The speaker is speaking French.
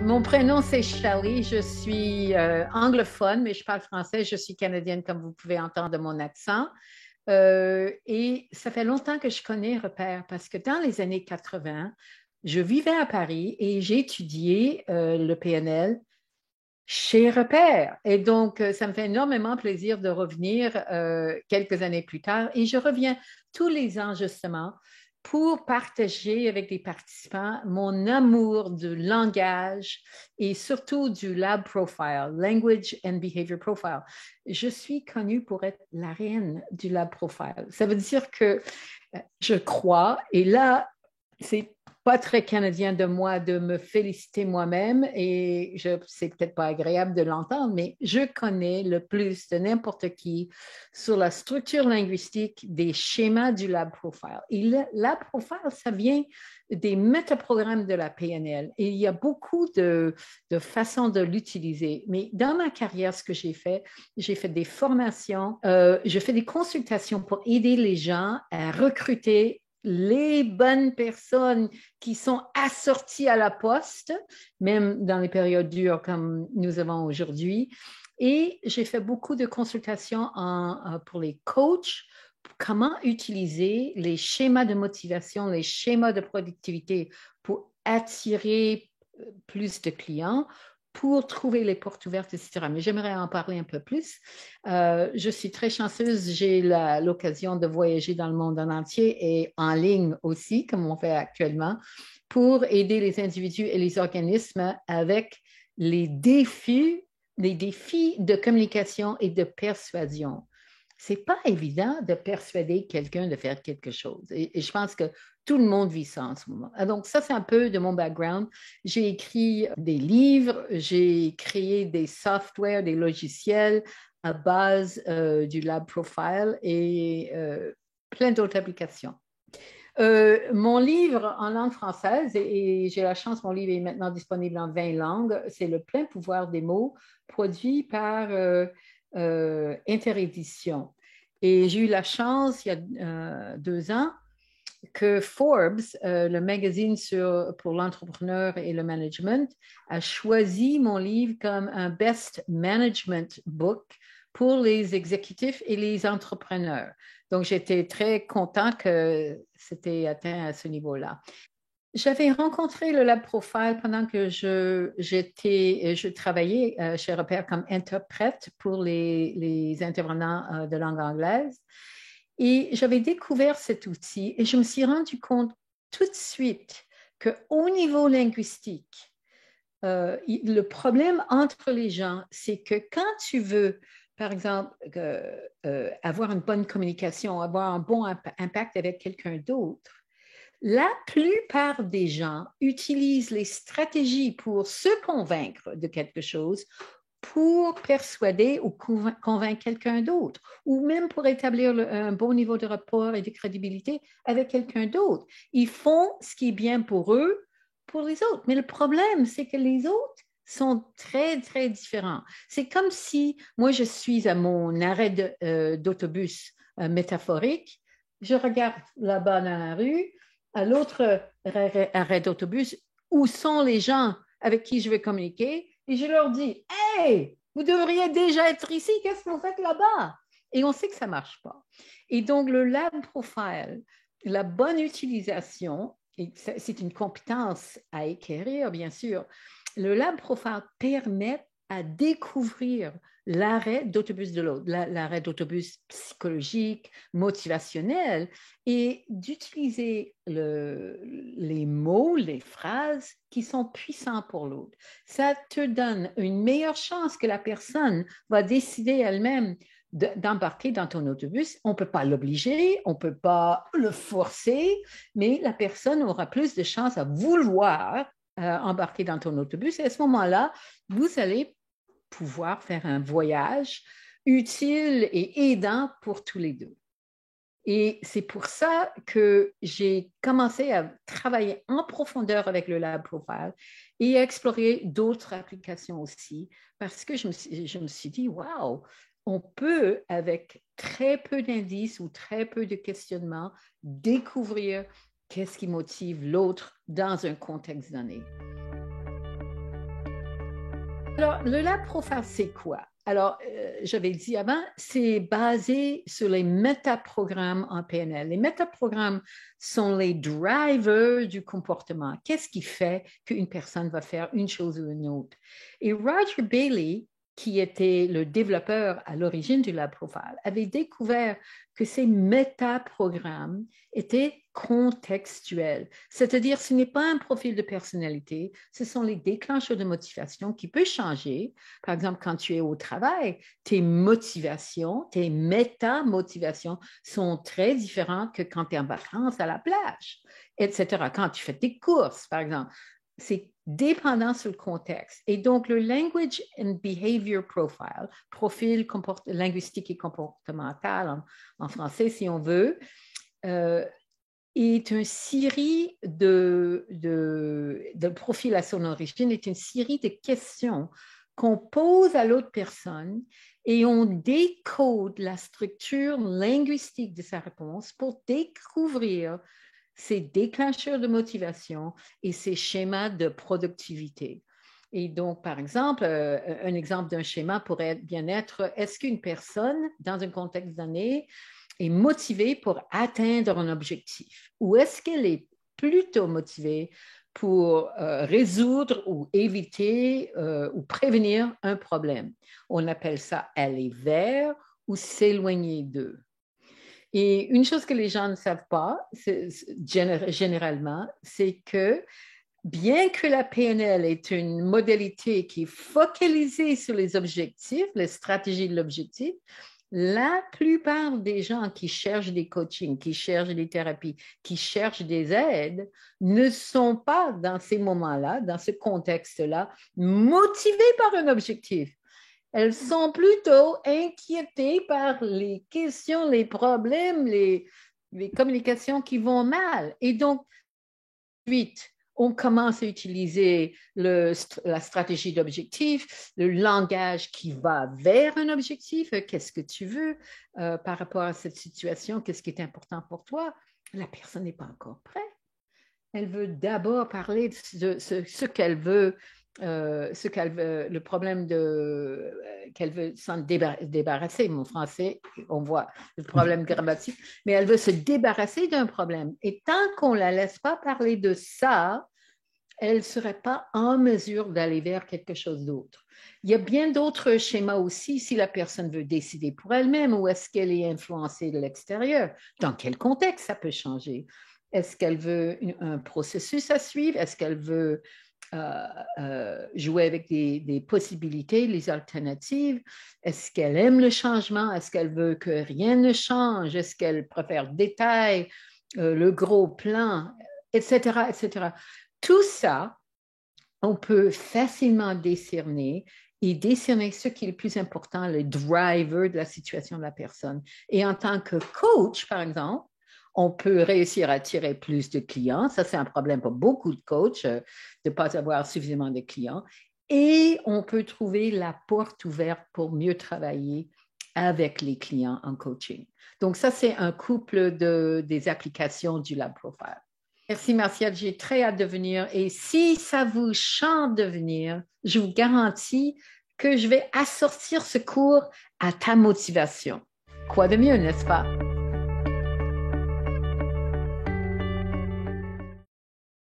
Mon prénom, c'est Shelley. Je suis anglophone, mais je parle français. Je suis canadienne, comme vous pouvez entendre de mon accent. Et ça fait longtemps que je connais Repère parce que dans les années 80, je vivais à Paris et j'ai étudié le PNL chez Repère. Et donc, ça me fait énormément plaisir de revenir quelques années plus tard. Et je reviens tous les ans, justement, pour partager avec les participants mon amour du langage et surtout du Lab Profile, Language and Behavior Profile. Je suis connue pour être la reine du Lab Profile. Ça veut dire que je crois, et là, c'est pas très canadien de moi de me féliciter moi-même et c'est peut-être pas agréable de l'entendre, mais je connais le plus de n'importe qui sur la structure linguistique des schémas du Lab Profile. Et le Lab Profile, ça vient des métaprogrammes de la PNL et il y a beaucoup de façons de l'utiliser. Mais dans ma carrière, ce que j'ai fait des formations, je fais des consultations pour aider les gens à recruter les bonnes personnes qui sont assorties à la poste, même dans les périodes dures comme nous avons aujourd'hui. Et j'ai fait beaucoup de consultations pour les coachs, comment utiliser les schémas de motivation, les schémas de productivité pour attirer plus de clients, pour trouver les portes ouvertes, etc. Mais j'aimerais en parler un peu plus. Je suis très chanceuse, j'ai l'occasion de voyager dans le monde en entier et en ligne aussi, comme on fait actuellement, pour aider les individus et les organismes avec les défis de communication et de persuasion. C'est pas évident de persuader quelqu'un de faire quelque chose. Et je pense que tout le monde vit ça en ce moment. Donc, ça, c'est un peu de mon background. J'ai écrit des livres, j'ai créé des softwares, des logiciels à base du Lab Profile et plein d'autres applications. Mon livre en langue française, et j'ai la chance, mon livre est maintenant disponible en 20 langues, c'est Le plein pouvoir des mots, produit par Interédition. Et j'ai eu la chance, il y a 2 ans, que Forbes, le magazine pour l'entrepreneur et le management, a choisi mon livre comme un best management book pour les exécutifs et les entrepreneurs. Donc, j'étais très content que c'était atteint à ce niveau-là. J'avais rencontré le Lab Profile pendant que je travaillais chez Repère comme interprète pour les intervenants de langue anglaise. Et j'avais découvert cet outil et je me suis rendu compte tout de suite qu'au niveau linguistique, le problème entre les gens, c'est que quand tu veux, par exemple, avoir une bonne communication, avoir un bon impact avec quelqu'un d'autre, la plupart des gens utilisent les stratégies pour se convaincre de quelque chose pour persuader ou convaincre quelqu'un d'autre, ou même pour établir un bon niveau de rapport et de crédibilité avec quelqu'un d'autre. Ils font ce qui est bien pour eux, pour les autres. Mais le problème, c'est que les autres sont très, très différents. C'est comme si moi, je suis à mon arrêt d'autobus métaphorique, je regarde là-bas dans la rue, à l'autre arrêt d'autobus, où sont les gens avec qui je vais communiquer, et je leur dis, hey, vous devriez déjà être ici, qu'est-ce que vous faites là-bas? Et on sait que ça ne marche pas. Et donc, le Lab Profile, la bonne utilisation, et c'est une compétence à acquérir, bien sûr, le Lab Profile permet à découvrir l'arrêt d'autobus de l'autre, l'arrêt d'autobus psychologique, motivationnel, et d'utiliser les mots, les phrases qui sont puissants pour l'autre. Ça te donne une meilleure chance que la personne va décider elle-même d'embarquer dans ton autobus. On ne peut pas l'obliger, on ne peut pas le forcer, mais la personne aura plus de chances à vouloir embarquer dans ton autobus. Et à ce moment-là, vous allez pouvoir faire un voyage utile et aidant pour tous les deux. Et c'est pour ça que j'ai commencé à travailler en profondeur avec le Lab Profile et à explorer d'autres applications aussi, parce que je me suis dit, wow, on peut, avec très peu d'indices ou très peu de questionnements, découvrir qu'est-ce qui motive l'autre dans un contexte donné. Alors, le lab profile, c'est quoi? Alors, j'avais dit avant, c'est basé sur les métaprogrammes en PNL. Les métaprogrammes sont les drivers du comportement. Qu'est-ce qui fait qu'une personne va faire une chose ou une autre? Et Roger Bailey, qui était le développeur à l'origine du lab profile, avait découvert que ces métaprogrammes étaient contextuels. C'est-à-dire, ce n'est pas un profil de personnalité, ce sont les déclencheurs de motivation qui peuvent changer. Par exemple, quand tu es au travail, tes motivations, tes méta-motivations sont très différentes que quand tu es en vacances à la plage, etc. Quand tu fais tes courses, par exemple. C'est dépendant sur le contexte. Et donc, le Language and Behavior Profile, profil linguistique et comportemental en français, si on veut, est une série de profils à son origine, est une série de questions qu'on pose à l'autre personne et on décode la structure linguistique de sa réponse pour découvrir ses déclencheurs de motivation et ses schémas de productivité. Et donc, par exemple, un exemple d'un schéma pourrait bien être, est-ce qu'une personne, dans un contexte donné, est motivée pour atteindre un objectif ou est-ce qu'elle est plutôt motivée pour résoudre ou éviter ou prévenir un problème? On appelle ça aller vers ou s'éloigner d'eux. Et une chose que les gens ne savent pas, généralement, c'est que bien que la PNL est une modalité qui est focalisée sur les objectifs, les stratégies de l'objectif, la plupart des gens qui cherchent des coachings, qui cherchent des thérapies, qui cherchent des aides, ne sont pas dans ces moments-là, dans ce contexte-là, motivés par un objectif. Elles sont plutôt inquiétées par les questions, les problèmes, les communications qui vont mal. Et donc, ensuite, on commence à utiliser la stratégie d'objectif, le langage qui va vers un objectif. Qu'est-ce que tu veux par rapport à cette situation? Qu'est-ce qui est important pour toi? La personne n'est pas encore prête. Elle veut d'abord parler de ce qu'elle veut, le problème qu'elle veut s'en débarrasser. Mon français, on voit le problème grammatique, mais elle veut se débarrasser d'un problème. Et tant qu'on ne la laisse pas parler de ça, elle ne serait pas en mesure d'aller vers quelque chose d'autre. Il y a bien d'autres schémas aussi si la personne veut décider pour elle-même ou est-ce qu'elle est influencée de l'extérieur. Dans quel contexte ça peut changer? Est-ce qu'elle veut un processus à suivre? Est-ce qu'elle veut jouer avec des possibilités, les alternatives? Est-ce qu'elle aime le changement? Est-ce qu'elle veut que rien ne change? Est-ce qu'elle préfère détail, le gros plan, etc., etc.? Tout ça, on peut facilement décerner et décerner ce qui est le plus important, le driver de la situation de la personne. Et en tant que coach, par exemple, on peut réussir à attirer plus de clients. Ça, c'est un problème pour beaucoup de coachs, de ne pas avoir suffisamment de clients. Et on peut trouver la porte ouverte pour mieux travailler avec les clients en coaching. Donc, ça, c'est un couple des applications du Lab Profile. Merci, Martial. J'ai très hâte de venir. Et si ça vous chante de venir, je vous garantis que je vais assortir ce cours à ta motivation. Quoi de mieux, n'est-ce pas?